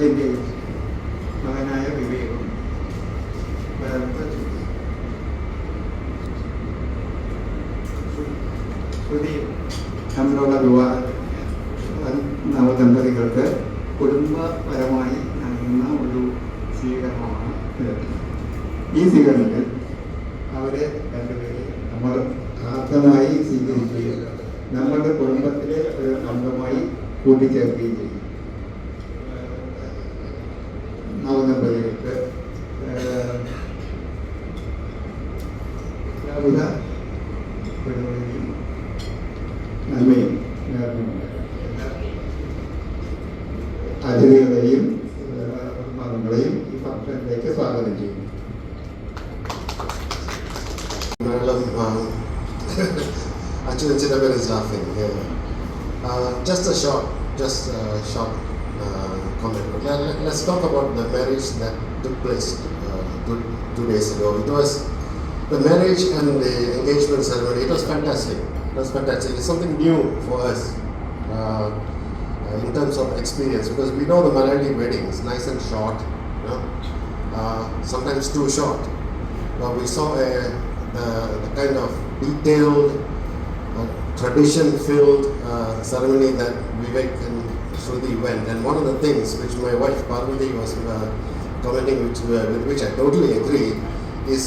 വിനോദിൻ്റെയും മകനായ വിവേകും ശ്രുതിയും തമ്മിലുള്ള നവദമ്പതികൾക്ക് കുടുംബപരമായി നൽകുന്ന ഒരു സ്വീകരണമാണ് ഇത്. ഈ സ്വീകരണത്തിൽ അവരെ രണ്ടുപേരെ നമ്മൾ ആദ്യമായി സ്വീകരിക്കുകയും നമ്മുടെ കുടുംബത്തിലെ ഒരു അംഗമായി കൂട്ടിച്ചേർക്കുകയും ചെയ്യും. നവദമ്പതികൾക്ക് എല്ലാവിധ പുരോഗതിയും നന്മയും നേർന്നുകൊണ്ട് അതിഥികളെയും കുടുംബാംഗങ്ങളെയും ഈ ഫംഗ്ഷനിലേക്ക് സ്വാഗതം ചെയ്യുന്നു. Actually, Chidamber is laughing. Just a short comment. Let's talk about the marriage that took place 2 days ago. It was the marriage and the engagement ceremony. It was fantastic. It's something new for us in terms of experience, because we know the Malayali weddings, nice and short, sometimes too short. But we saw the kind of detailed, tradition-filled ceremony that Vivek and Shruti went. And one of the things which my wife Parvati was commenting, with which I totally agree, is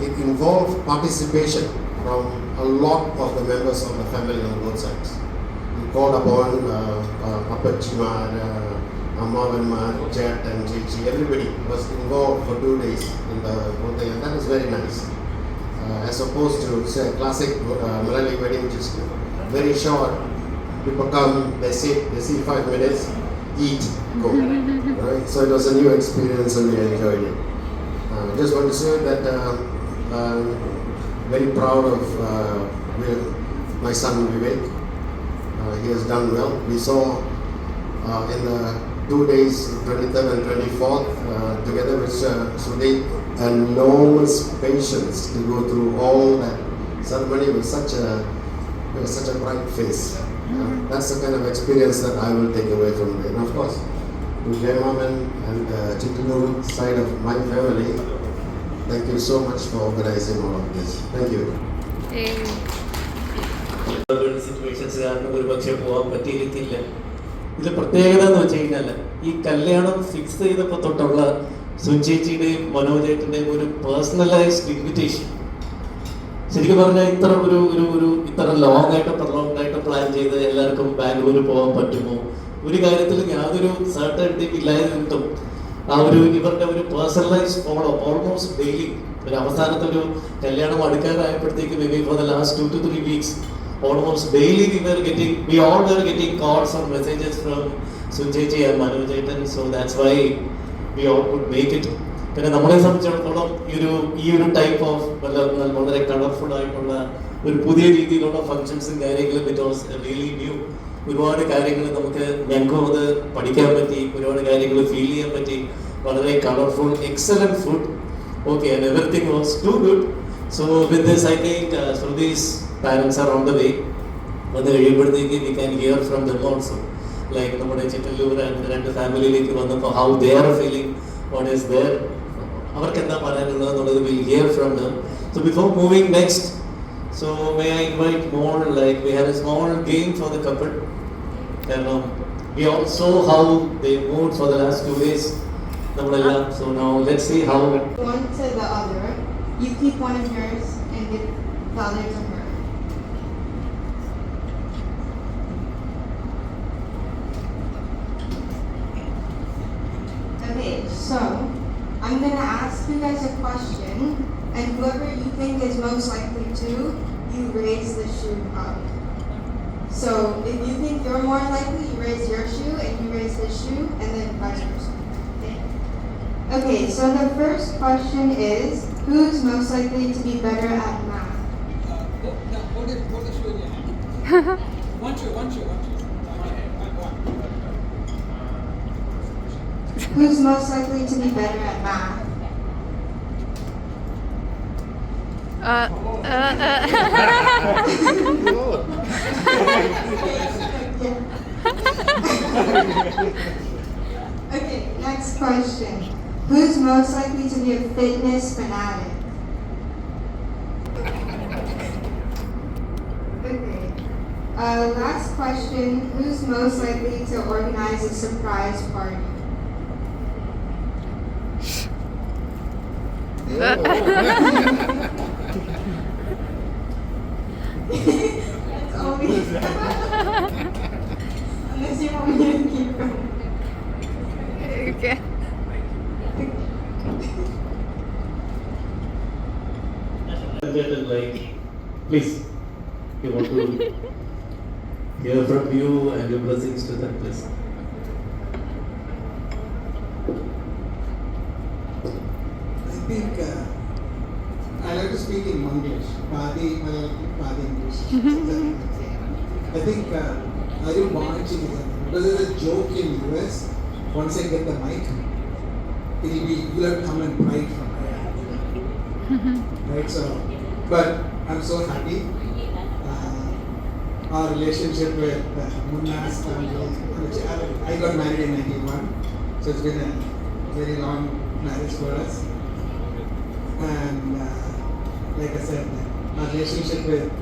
it involved participation from a lot of the members of the family on both sides. We called upon Appachimar, Ammavanmar, Chet and Chichi. Everybody was involved for 2 days in the whole thing, and that is very nice. As opposed to, say, a classic Malayali wedding, which is very short. People come, they see 5 minutes, eat, go. Right? So it was a new experience and we enjoyed it. Just want to say that very proud of my son Vivek. He has done well. We saw in the 2 days, 23rd and 24th, together with Shruti, enormous patience to go through all that ceremony with such a bright face. That's the kind of experience that I will take away from it. And of course, to Jayamaman and Chittanur side of my family, thank you so much for organizing all of this. Thank you. Situations കാരണം ഒരു പക്ഷേ പോകാൻ പറ്റിയിരിക്കില്ല. ഇതിൽ പ്രത്യേകത എന്ന് വെച്ച് കഴിഞ്ഞാൽ ഈ കല്യാണം ഫിക്സ് ചെയ്തപ്പോൾ തൊട്ടുള്ള സുചേച്ചിയുടെയും മനോജേട്ടൻ്റെയും ഒരു പേഴ്സണലൈസ്ഡ് ഇൻവിറ്റേഷൻ. ശരിക്കും പറഞ്ഞാൽ ഇത്ര ലോങ് ആയിട്ട് പ്ലാൻ ചെയ്ത് എല്ലാവർക്കും ബാംഗ്ലൂർ പോകാൻ പറ്റുമോ, ഒരു കാര്യത്തിൽ യാതൊരു സർട്ടനിറ്റിയും ഇല്ലായിരുന്നിട്ടും ഇവരുടെ ഒരു പേഴ്സണലൈസ്ഡ് ഫോളോ ഓൾമോസ്റ്റ് ഡെയിലി ഒരു അവസാനത്തെ ഒരു കല്യാണം അടുക്കാറായപ്പോഴത്തേക്ക് maybe for the last 2 to 3 weeks almost daily we all were getting calls or messages from Sunjeji and Manojaitan, so that's why we all could make it. പിന്നെ നമ്മളെ സംബന്ധിച്ചിടത്തോളം ഈ ഒരു ടൈപ്പ് ഓഫ് വളരെ കളർഫുൾ ആയിട്ടുള്ള ഒരു പുതിയ രീതിയിലുള്ള ഫങ്ഷൻസും കാര്യങ്ങളും ഇറ്റ് വാസ് റിയലി ന്യൂ. ഒരുപാട് കാര്യങ്ങൾ ഞങ്ങൾക്കും അത് പഠിക്കാൻ പറ്റി, ഒരുപാട് കാര്യങ്ങൾ ഫീൽ ചെയ്യാൻ പറ്റി. വളരെ colourful, excellent food. Okay, and everything was too good. So with this, I think Shruti's parents are on the way. വന്ന് കഴിയുമ്പോഴത്തേക്ക് we can hear from them also. Like നമ്മുടെ ചിറ്റല്ലൂർ രണ്ട് ഫാമിലിയിലേക്ക് വന്നപ്പോൾ how they are feeling, what is there, അവർക്ക് എന്താ പറയാനുള്ളത് എന്നുള്ളത് we'll hear from them. So before moving next, so may I invite more, like we have a small game for the couple. കാരണം we all saw how they moved for the last 2 days. So now let's see how. One to the other. You keep one of yours and give the other to her. Okay, so I'm gonna ask you guys a question, and whoever you think is most likely to, you raise the shoe up. So if you think you're more likely, you raise your shoe, and you raise his shoe, and then vice versa. Okay, so the first question is, who's most likely to be better at math? Hold the shoe in your hand. One shoe. Who's most likely to be better at math? Okay, question. Who's most likely to be a fitness fanatic? Okay. Last question. Who's most likely to organize a surprise party? That's always. Unless you want me to keep going. Okay. Like, please, we want to hear from you and your blessings to that place. I think I like to speak in English, Padi Malayalam, Padi English. I think I do want to because there's a joke in US. Once I get the mic, it'll be you'll have to come and write from there. Right? So, but I'm so happy. Our relationship with Munna's family, which I got married in 91, so it's been a very long marriage for us. And like I said, our relationship with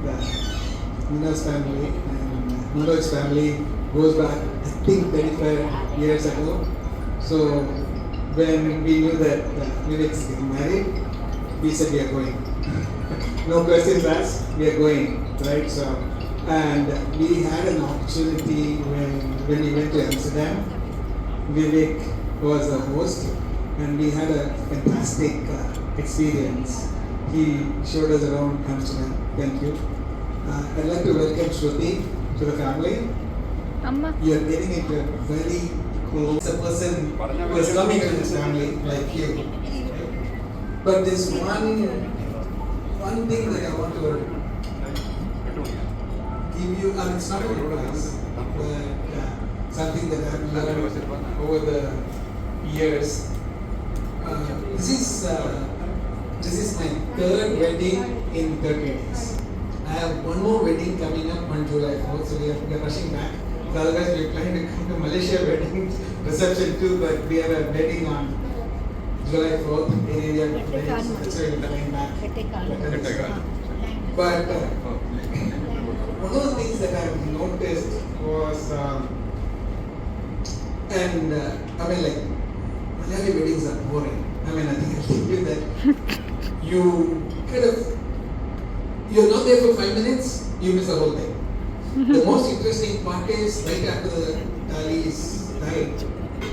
Munna's family and Manoj's family goes back, I think, 35 years ago. So when we knew that Vivek's getting married, we said we are going. No questions asked, we are going, right? So, and we had an opportunity when we went to Amsterdam. Vivek was the host, and we had a fantastic experience. He showed us around Amsterdam. Thank you. I'd like to welcome Shruti to the family. Amma. You are getting into a very close person who is coming to this family like you. But there's one thing that I want to give you, and it's not a advice, but something that I've learned over the years. This is my third wedding in 30 days. I have one more wedding coming up on July 4th, so we are rushing back. Otherwise, we are planning to come to Malaysia wedding reception too, but we have a wedding on July 4th in India. That's why we're coming back. But one of the things that I've noticed was, I mean, like, Malayali weddings are boring. I mean, I think I'll tell you that you kind of, you're not there for 5 minutes, you miss the whole thing. The most interesting part is right after the thali is right,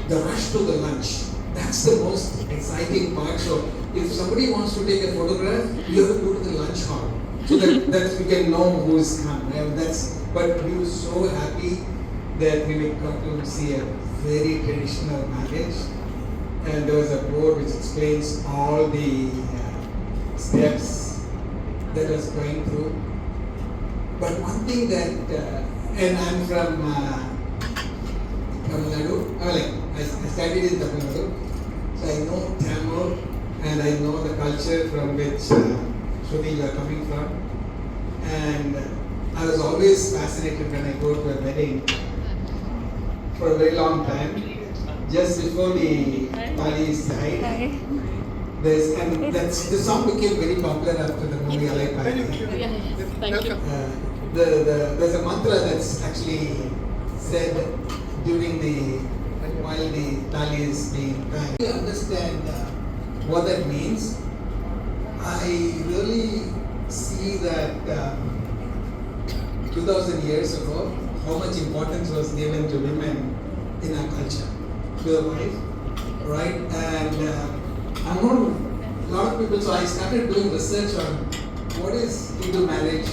the rush to the lunch. That's the most exciting part. So if somebody wants to take a photograph, you have to go to the lunch hall so that we can know who's come. And but we were so happy that we got to see a very traditional marriage. And there was a board which explains all the steps that was going through. But one thing that, and I'm from Tamil Nadu, I studied in Tamil Nadu, so I know Tamil and I know the culture from which Shruti you are coming from. And I was always fascinated when I go to a wedding for a very long time. Just before the thali is died, and the song became very popular after the movie Alai Pali. Thank you. There's a mantra that's actually said while the thali is being tied. I understand what that means. I really see that 2000 years ago, how much importance was given to women in our culture, to the wife, right? And I'm not a lot of people, so I started doing research on what is Hindu marriage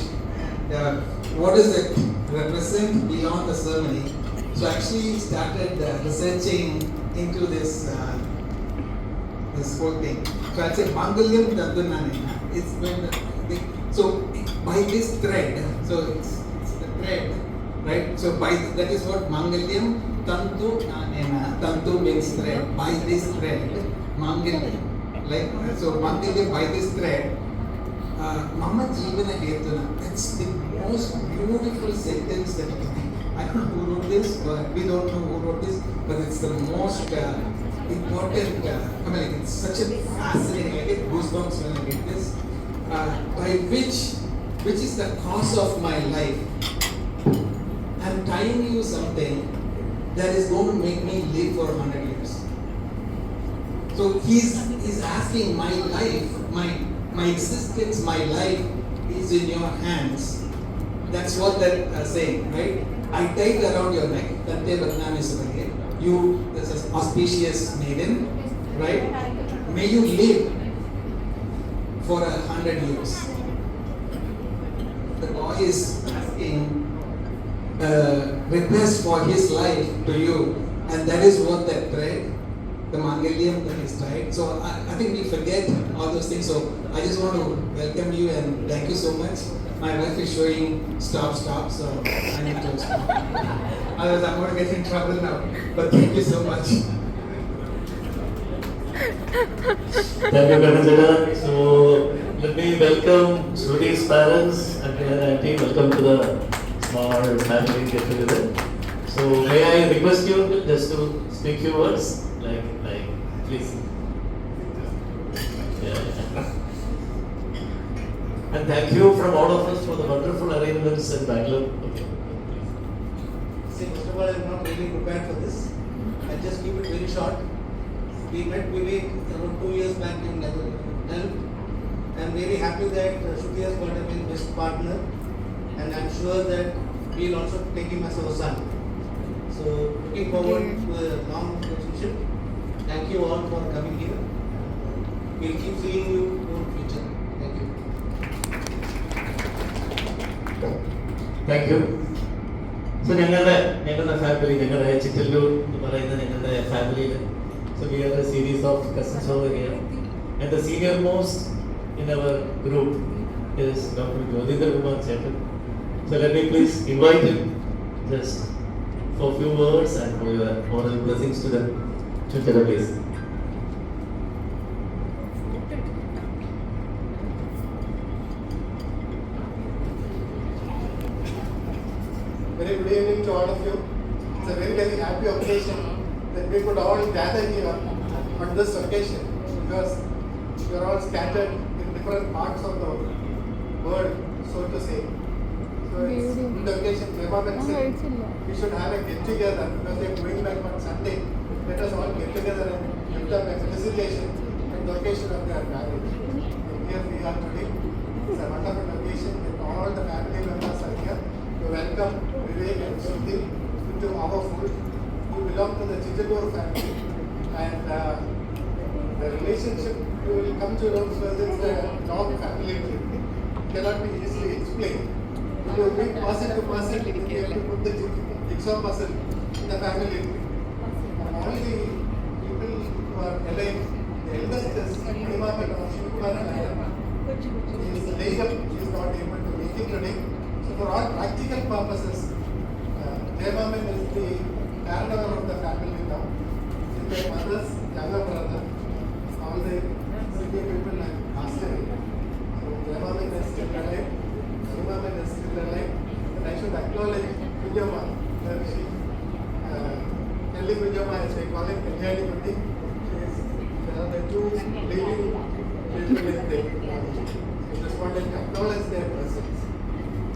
and what does it represent beyond the ceremony. So I actually started researching into this whole thing. So I said Mangalyam Tandunanena. It's when so by this thread, so it's the thread, right? So that is what Mangalyam Tantu Nanena. Tantu means thread. By this thread, Mangalyam. Like so Mangalyam by this thread. Mama Jeevana Hetuna. That's the most beautiful sentence that you can. I don't know who wrote this, but we don't know who wrote this, but it's the most important, I mean, it's such a fascinating, I get goosebumps when I get this, by which is the cause of my life. I'm telling you something that is going to make me live for 100 years. So he's asking my life, my existence, my life is in your hands. That's what they're saying, right? I tied around your neck, Tante Badnami Subhage. You, this is auspicious maiden, right? May you live for 100 years. The boy is asking request for his life to you, and that is what that thread, the Mangaliam that is tied. So I think we forget all those things. So I just want to welcome you and thank you so much. My wife is showing stop, so I need to stop. Otherwise I'm going to get in trouble now. But thank you so much. Thank you, Kanajana. So let me welcome Shrudi's parents and auntie. Welcome to the small family get together. So may I request you just to speak few words, like please. Yeah. And thank you from all of us for the wonderful arrangements in Bangalore. Okay. See, first of all, I'm not really prepared for this. I'll just keep it very short. We met Vivek around 2 years back in Netherlands. I'm really happy that Shruti has got him in best partner, and I'm sure that we'll also take him as our son. So, looking forward to a long relationship. Thank you all for coming here. We'll keep seeing you in the future. Thank you. Thank you. So ഞങ്ങളുടെ family, ഞങ്ങളുടെ ചിറ്റല്ലൂർ എന്ന് പറയുന്ന ഞങ്ങളുടെ ഫാമിലിയിൽ, so we have a series of cousins over here, and the senior most in our group is Dr. Jodhindra Kumar Chetan. So let me please invite him just for a few words and for your moral blessings to them. Chittala, please. Very good evening to all of you. It's a very, very happy occasion that we could all gather here on this occasion, because you are all scattered in different parts of the world, so to say. So it's in the occasion, Devaman said, we should have a get together because they are going back on Sunday. Let us all get together and lift up a felicitation on the occasion of their marriage. And here we are today. It's a wonderful occasion that all the family members are here to welcome Vivek and Shruti into our fold. You belong to the Chittalur family, and the relationship you will come to know because it's a long family trip. It cannot be easily explained. When you meet person to person, you have to put the jigsaw puzzle in the family trip. And all the people who are alive, the eldest is Nima Madam Shivkumar Nair. He is laid up, he is not able to make it today. So for all practical purposes, Jayamaman is the grandmother of the family now. She is my mother's younger brother. All the city people are passed away. So Jayamaman is still alive, Jayamaman is still alive. And I should acknowledge Vijayama, where she, Kelly Vijayama, as they call it, Kalyani Patti. She is the two leading people in the family. I just wanted to acknowledge their presence.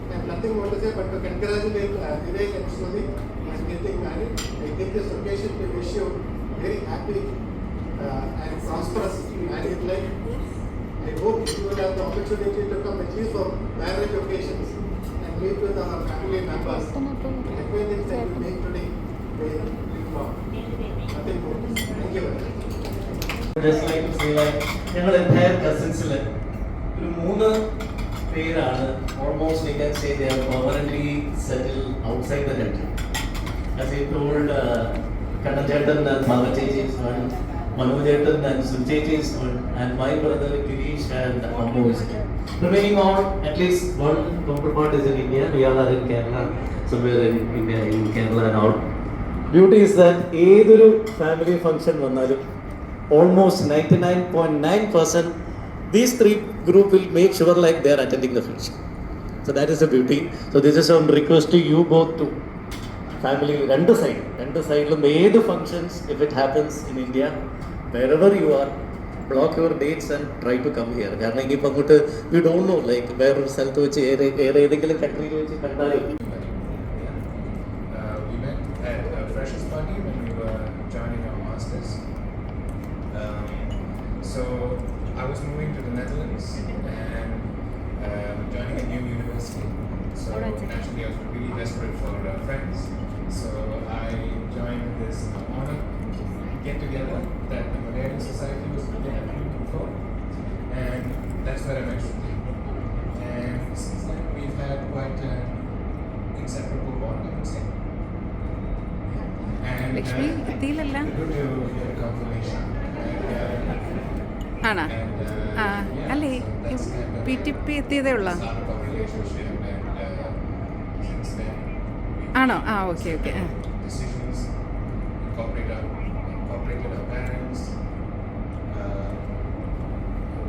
I have nothing more to say but to congratulate Vivek and Shruti on getting married. I take this occasion to wish you very happy and prosperous married life. I hope you will have the opportunity to come at least for marriage occasions and meet with our family members. The acquaintance that you make today will live long. Nothing more. Thank you very much. Just like to say that ഞങ്ങളുടെ entire cousins-ല് ഒരു 3 പേരാണ് almost we can say they are permanently settled outside the country. As I told, Kannan Chetan and Bhava Chechi is one, Manu Chetan and Sun Chechi is one, and my brother Girish and Ammu is one. Remaining on, at least one counterpart is in India. We all are in Kerala, somewhere in India, in Kerala and all. Beauty is that ഏതൊരു family function വന്നാലും almost 99.9% these three group will make sure like they are attending the function. So that is the beauty. So this is on request to you both to family രണ്ട് സൈഡിലും ഏത് functions if it happens in India wherever you are block your dates and try to come here. കാരണം ഇനിയിപ്പോൾ അങ്ങോട്ട് you don't know like വേറൊരു സ്ഥലത്ത് വെച്ച് ഏതെങ്കിലും കൺട്രിയിൽ വെച്ച് കണ്ടാലും. We met at a freshers party when we were joining our masters. So I was moving to the Netherlands and joining a new university. So naturally I was really desperate for friends. So I joined this honor get together that the Malayalam Society was happening before, and that's where I met Shruti. And since then we've had quite an inseparable bond, I would say. And Lakshmi എത്തിയില്ലല്ല. good to hear a confirmation. ആണോ? ആ അല്ലേ P T P എത്തിയതേ ഉള്ളൂ. Start of our relationship, and since then ആണോ? ആ okay okay. decisions incorporated our parents,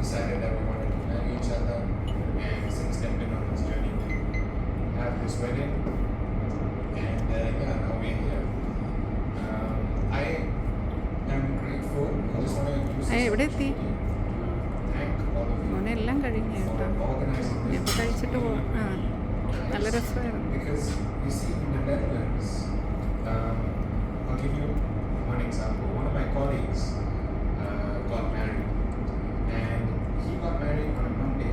decided that we wanted to marry each other, and since then been on this journey to have this wedding, and yeah, now we're here. I am grateful. I just want to use this എവിടെ എത്തി? opportunity to thank all of you മോനെ എല്ലാം കഴിഞ്ഞു കേട്ടോ. for organizing this. ഞാൻ കഴിച്ചിട്ട് പോവാം. ആ നല്ല രസമായിരുന്നു. Because you see, in the Netherlands, I'll give you one example. One of my colleagues got married, and he got married on a Monday,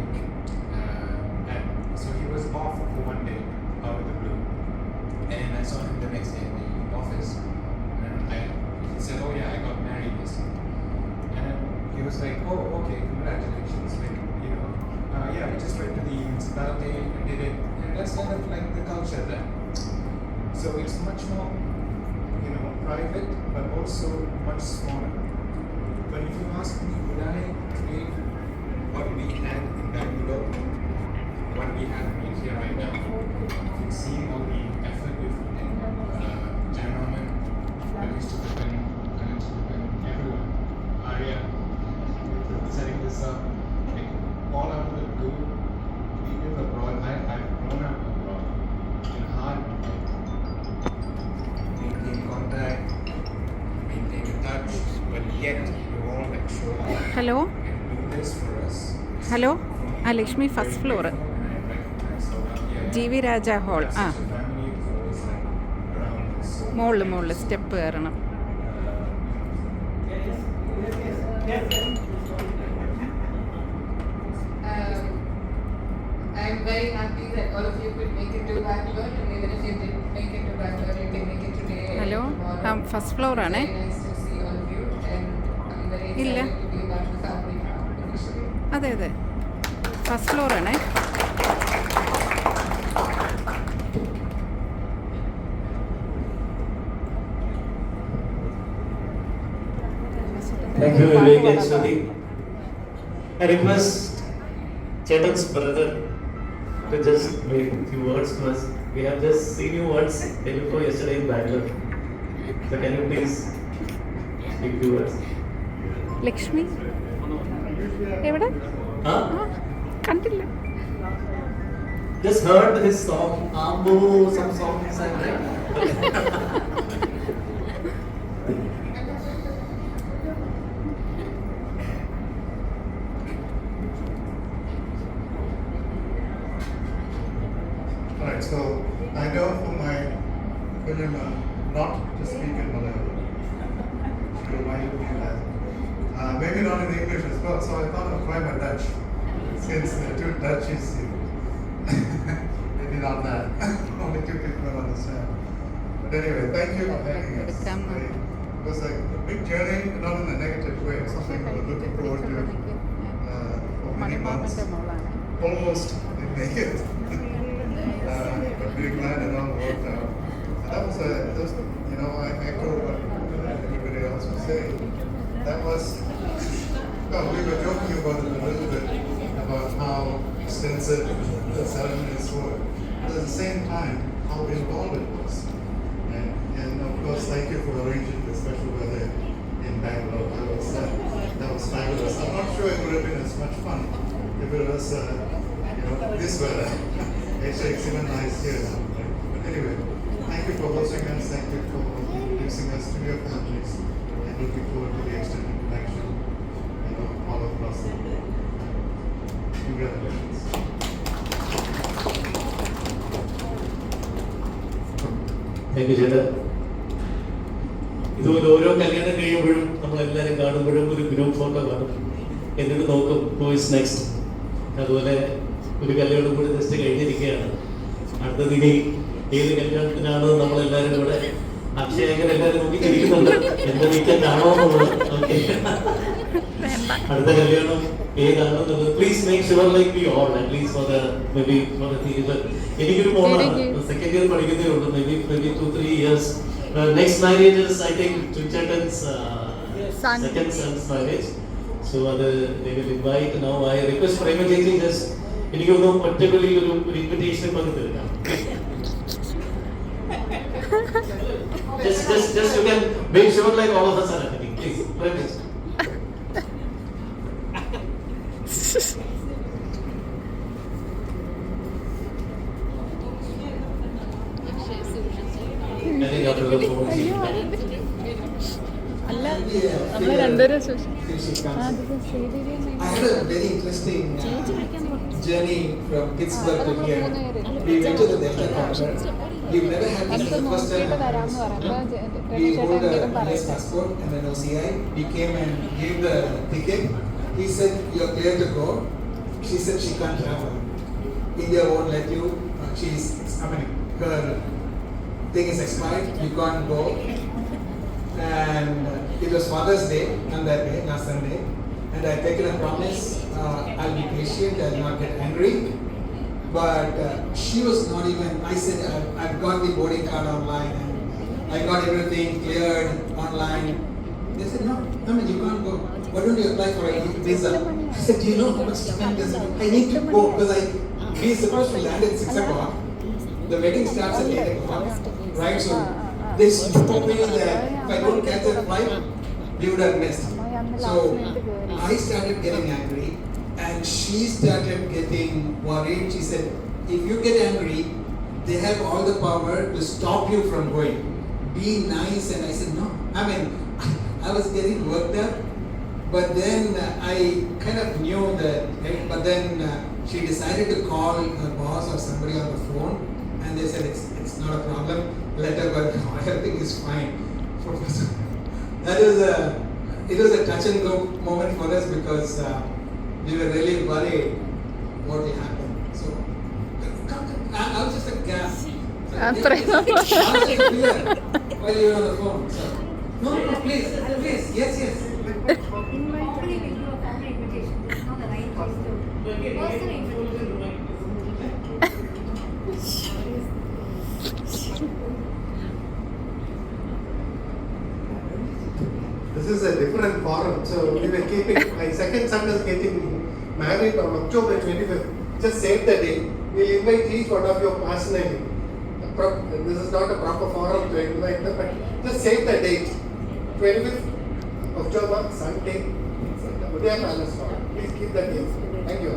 and so he was off for one day out of the blue. And I saw him the next day in the office, and he said, "Oh yeah, I got married this week." And he was like, "Oh, okay, congratulations!" Like, you know, yeah, we just went to the municipality and did it, and that's kind of like the culture there. So it's much more, you know, private, but also much smaller. But if you ask me, would I create what we had in Bangalore, what we have made here right now? You've seen all the effort we've put in. Janaman, Manish Tupan, Kanan Tupan, everyone, Arya, setting this up, like, all out of the blue. We live abroad. I've grown up abroad in hard maintain contact, maintain touch, but yet we won't like show up hello and do this for us. Hello ആ Lakshmi first floor And I recognize so yeah, G V Raja hall. ആ the family is always like around us. So മുകളിൽ step കയറണം. I'm very happy that all of you could make it to Bangalore, and even if you didn't make it to Bangalore, you can make it today. and hello ആ tomorrow. First floor ആണേ. Very nice to see all of you, and I'm very ഇല്ല. excited to be part of the family now. Initially. അതെ അതെ first floor ആണേ. Thank you, Vivek and Shruti. I request Chetan's brother to just make a few words to us. We have just seen you once, day before yesterday in Bangalore. So can you please speak few words? Lakshmi എവിടെ? Huh? ആ കണ്ടില്ല. Just heard his song, Ambo, some songs and right? Alright, so I go for my film not to speak in Malayalam. She reminded me that. Maybe not in English as well, so I thought I'd try my Dutch. Since the two Dutchies, maybe not that. Only two people will understand. But anyway, thank you for having us. It was like a big journey, not in a negative way, something we were looking forward to for many months. മണിമാമന്റെ മോളാണ്. Almost didn't make it. But we're glad it all worked out. And that was you know, I echo what everybody else was saying. That was, well, we were joking about it a little bit, about how extensive the ceremonies were. But at the same time, how involved it was. And of course, thank you for arranging the special weather in Bangalore. That was fabulous. I'm not sure it would have been as much fun if it was, you know, this weather. Actually, it's even nice here now. But anyway, Thank you for hosting us. Thank you for introducing us to your families. And looking forward to the extended interaction, all across the world. Congratulations. Thank you ചേട്ടാ. ഇതുപോലെ ഓരോ കല്യാണം കഴിയുമ്പോഴും നമ്മളെല്ലാവരും കാണുമ്പോഴും ഒരു group photo കാണും, എന്നിട്ട് നോക്കും ഹു ഇസ് നെക്സ്റ്റ്. അതുപോലെ ഒരു കല്യാണം കൂടി ജസ്റ്റ് കഴിഞ്ഞിരിക്കുകയാണ്. അടുത്തത് ഇനി ഏത് കല്യാണത്തിനാണ് നമ്മളെല്ലാവരും കൂടെ അക്ഷയങ്ങനെ എല്ലാവരും നോക്കി കഴിക്കുന്നുണ്ട് എന്താ വീക്കാൻ കാണുമെന്നുള്ളത്. ഓക്കെ, അടുത്ത കല്യാണം ഏതാണെന്നുള്ളത് please make sure like we all at least for the maybe for the theatre. എനിക്കൊരു മോളാണ്, സെക്കൻഡ് ഇയർ പഠിക്കുന്നേ ഉള്ളൂ. Maybe 2-3 years. Next marriage is I think Chuchatan's second son's marriage. So they will invite now. I request Prema Jeji just എനിക്കൊന്നും ഒറ്റക്കൊല്ലി ഒരു invitation പറഞ്ഞു തരുന്ന. Just you can make sure like all of us are attending. Please, Prema. I think after the phone. അല്ല നമ്മൾ രണ്ടുപേരും I had a very interesting journey from Pittsburgh to here. We went to the Delta conference. We've never had this the first time. We hold a US passport and an OCI. We came and gave the ticket. He said, "You're clear to go." She said she can't travel. India won't let you. Her thing is expired. You can't go. And it was Father's Day on that day, last Sunday. And I taken a promise, I'll be patient, I'll not get angry. But she was not even, I said, I've got the boarding card online and I got everything cleared online. They said, no, you can't go. Why don't you apply for a visa? I said, do you know how much time does it? I need to go because we are supposed to land at 6 o'clock. The wedding starts at 8 o'clock, right? So there's no way that if I don't catch that flight, we would have missed. So I started getting angry and she started getting worried. She said, if you get angry, they have all the power to stop you from going. Be nice. And I said, no. I was getting worked up. But then I kind of knew that, right? But then she decided to call her boss or somebody on the phone. And they said, it's not a problem. Let her work. Everything is fine. It was a touch and go moment for us because we were really worried what will happen. So, I was just a gap. While you were on the phone. So, no, please, yes. In my family, we do a family invitation. This is not the right place to personal invitation. This is a different forum. So we were keeping, my second son is getting married on October 25th. Just save the date. We'll invite each one of you personally. This is not a proper forum to invite them, but just save the date. 25th October, Sunday, Udaya Palace Forum. Please keep that date. Thank you.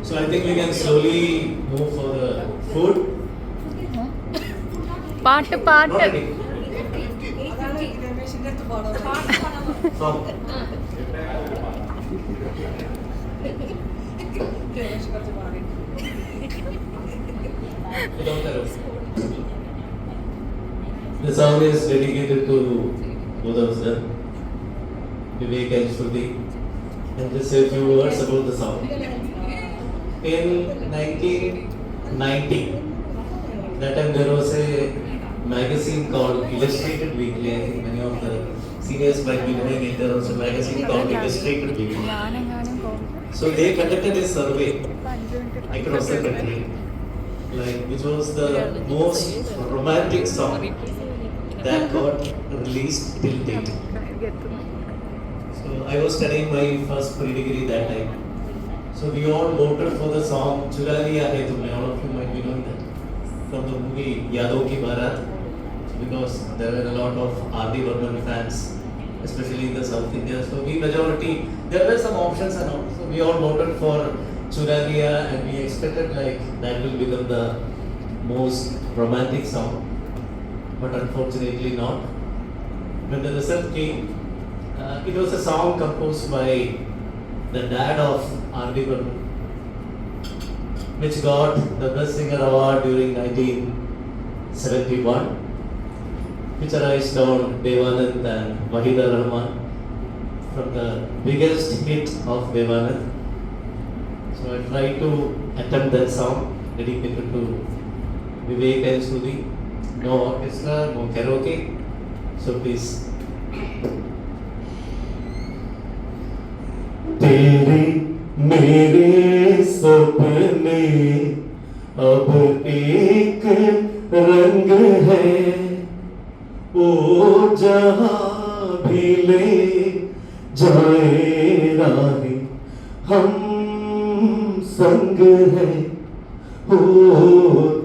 So I think we can slowly move for the food. പാട്ട് Not ready. From This song is dedicated to both of them, Vivek and Shruti, and just say a few words about the song. In 1990, that time there was a magazine called Illustrated Weekly. I think many of the seniors might be knowing it. There was a magazine called Illustrated Weekly. So they conducted a survey across the country, like which was the most romantic song that got released till date. So I was studying my first pre-degree that time. So we all voted for the song Chura Liya Hai Tumne. All of you might be knowing that from the movie Yadon Ki Bharat, because there were a lot of R.D. Burman fans, especially in the South India. So we majority, there were some options and all. So we all voted for Chura Liya, and we expected like that will become the most romantic song, but unfortunately not. When the result came, it was a song composed by the dad of R.D. Burman, which got the Best Singer Award during 1971, picturized on Devanand and Wahida Rahman from the biggest hit of Devanand. So I tried to attempt that song dedicated to Vivek and Shruti. No orchestra, no karaoke. So please. तेरे मेरे सपने अब एक रंग है, ओ जहाँ भी ले जाए राहें हम संग है। ओ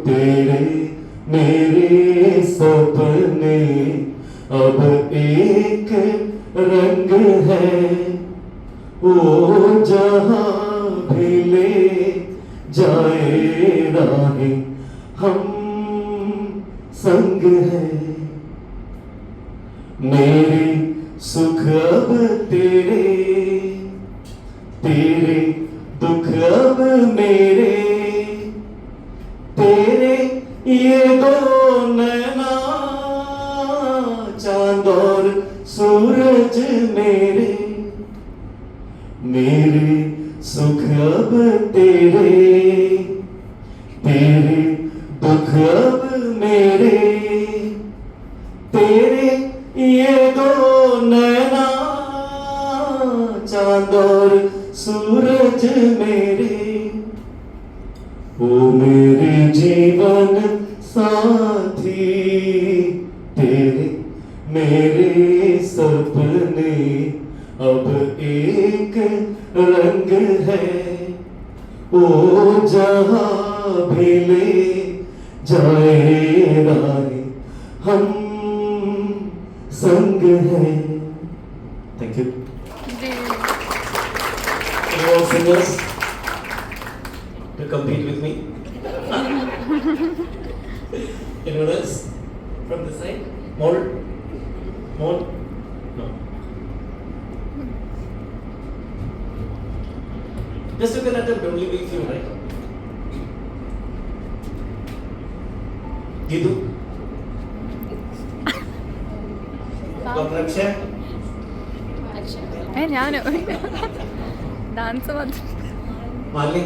तेरे मेरे सपने अब एक रंग है, ओ जहाँ भी ले जाए राहें हम संग है। मेरे सुख अब तेरे, तेरे दुख अब मेरे, तेरे ये दो नैना चांद और सूरज मेरे। मेरे सुख अब तेरे, तेरे दुख अब मेरे, तेरे ये दो नैना चांद और सूरज मेरे। ओ मेरे जीवन साथी, तेरे मेरे सपने अब एक रंग है, ओ जहाँ भी ले जाए राहें हम संग है। Thank you. Any more singers to compete with me? Anyone else from the side? More? No. Just you can attempt, only be few, right? Gidu? Dr. Akshay? ഞാനോ ഡാൻസ് മാത്രം. Malini?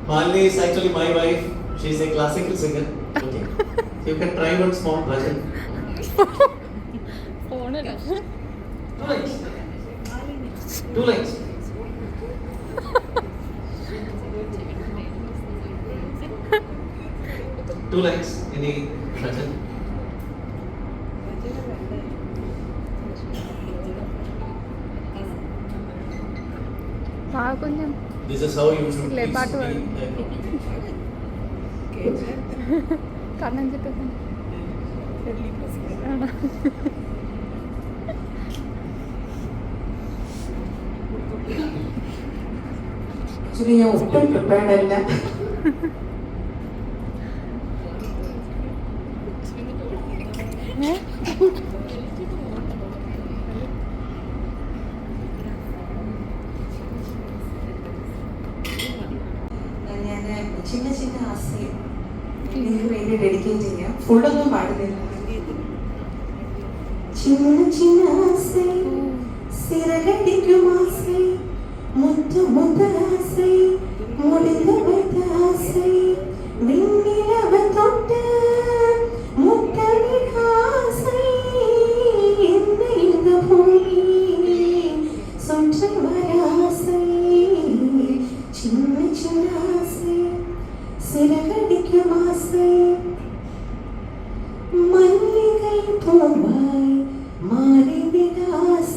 Malini is actually my wife. She is a classical singer. Okay. You can try one small version. ഫോണിൽ 2 lines. 2 lines. Two lines. Any version? కొంచెం This is how you should Le please paatu be paadu. കണ്ണം ചുറ്റും actually ഞാൻ ഒട്ടും prepared അല്ല. ഞാൻ ചിന്ന ചിന്ന ആശയം നിങ്ങൾക്ക് വേണ്ടി ഡെഡിക്കേറ്റ് ചെയ്യാം. ഫുള്ളൊന്നും പാടുന്നില്ല. ചിന്ന ചിന്ന ആശയം സിറകടിക്കും ആശയം മുത്ത മുത്ത ആശയം മുടിந்த வைத்த ஆசை விண்ணிலவ தொட்ட முத்தமிழ் ஆசை என்ன இந்த பூமி சுற்றி வர ஆசை சின்ன சின்ன ஆசை சிறகடிக்கும் ஆசை மல்லிகை பூவாய் மாறிவிட ஆசை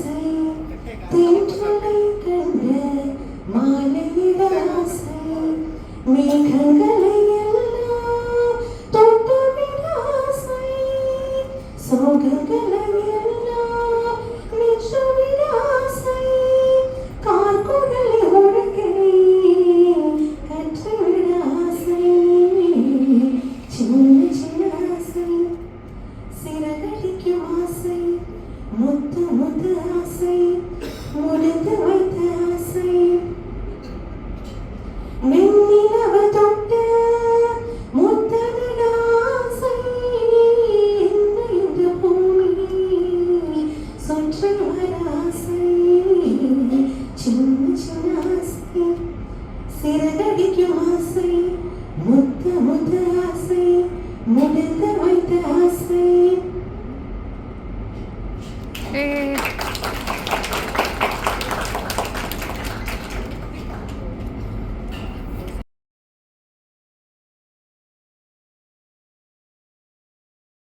சிறகடிக்கும் ஆசை முத்த முத்த ஆசை முடிந்து வைத்த ஆசை. ഏ